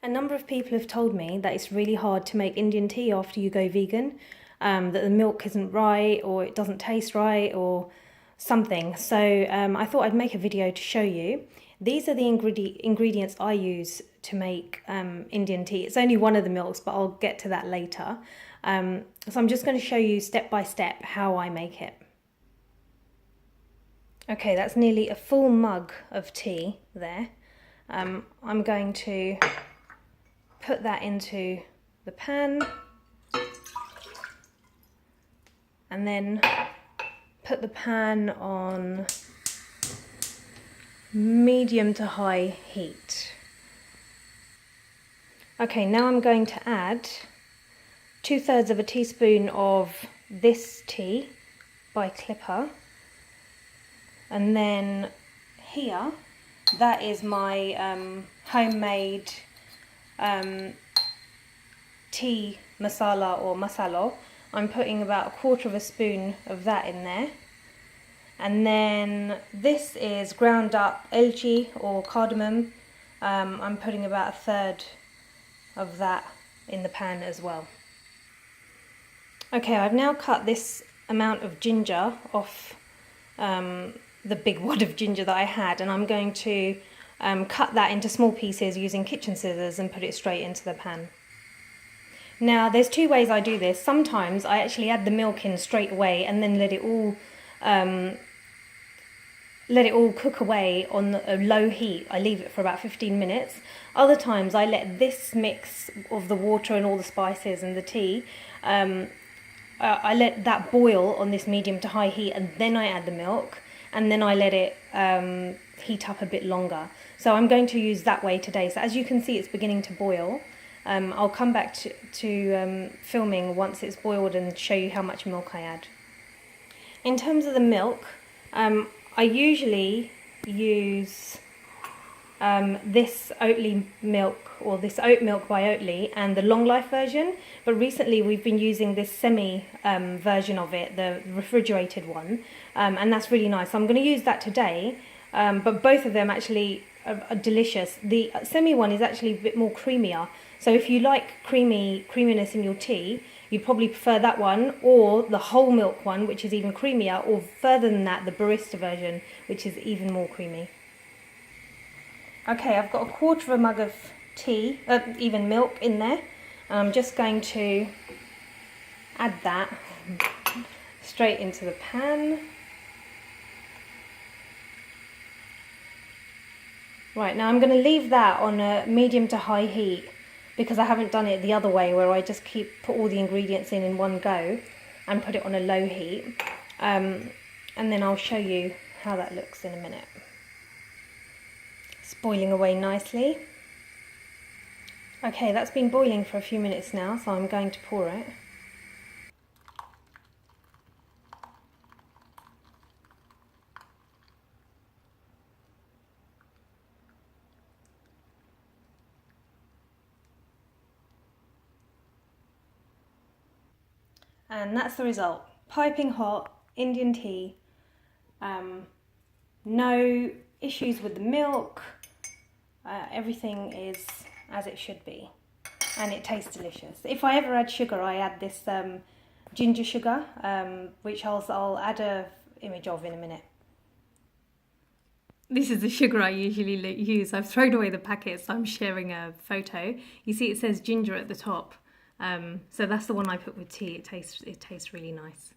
A number of people have told me that it's really hard to make Indian tea after you go vegan, that the milk isn't right or it doesn't taste right or something. So I thought I'd make a video to show you. These are the ingredients I use to make Indian tea. It's only one of the milks, but I'll get to that later. So I'm just going to show you step by step how I make it. Okay, that's nearly a full mug of tea there. I'm going to put that into the pan and then put the pan on medium to high heat. Okay, now I'm going to add 2/3 of a teaspoon of this tea by Clipper, and then here, that is my homemade tea masala or masala. I'm putting about 1/4 of a spoon of that in there. And then this is ground up elchi or cardamom. I'm putting about 1/3 of that in the pan as well. Okay, I've now cut this amount of ginger off the big wad of ginger that I had, and I'm going to cut that into small pieces using kitchen scissors and put it straight into the pan. Now there's two ways I do this. Sometimes I actually add the milk in straight away and then let it all cook away on a low heat. I leave it for about 15 minutes. Other times I let this mix of the water and all the spices and the tea, I let that boil on this medium to high heat, and then I add the milk, and then I let it heat up a bit longer. So I'm going to use that way today. So as you can see, it's beginning to boil. I'll come back to filming once it's boiled and show you how much milk I add. In terms of the milk, I usually use this Oatly milk, or this oat milk by Oatly, and the long life version, but recently we've been using this semi version of it, the refrigerated one, and that's really nice. So I'm going to use that today, but both of them actually are delicious. The semi one is actually a bit more creamier, so if you like creaminess in your tea, you'd probably prefer that one, or the whole milk one, which is even creamier, or further than that, the barista version, which is even more creamy. Okay, I've got 1/4 of a mug of tea, even milk in there, and I'm just going to add that straight into the pan. Right, now I'm going to leave that on a medium to high heat, because I haven't done it the other way where I just put all the ingredients in one go and put it on a low heat, and then I'll show you how that looks in a minute. It's boiling away nicely. Okay, that's been boiling for a few minutes now, so I'm going to pour it. And that's the result. Piping hot Indian tea. No issues with the milk. Everything is as it should be. And it tastes delicious. If I ever add sugar, I add this ginger sugar, which I'll add an image of in a minute. This is the sugar I usually use. I've thrown away the packets, so I'm sharing a photo. You see it says ginger at the top. So that's the one I put with tea. It tastes really nice.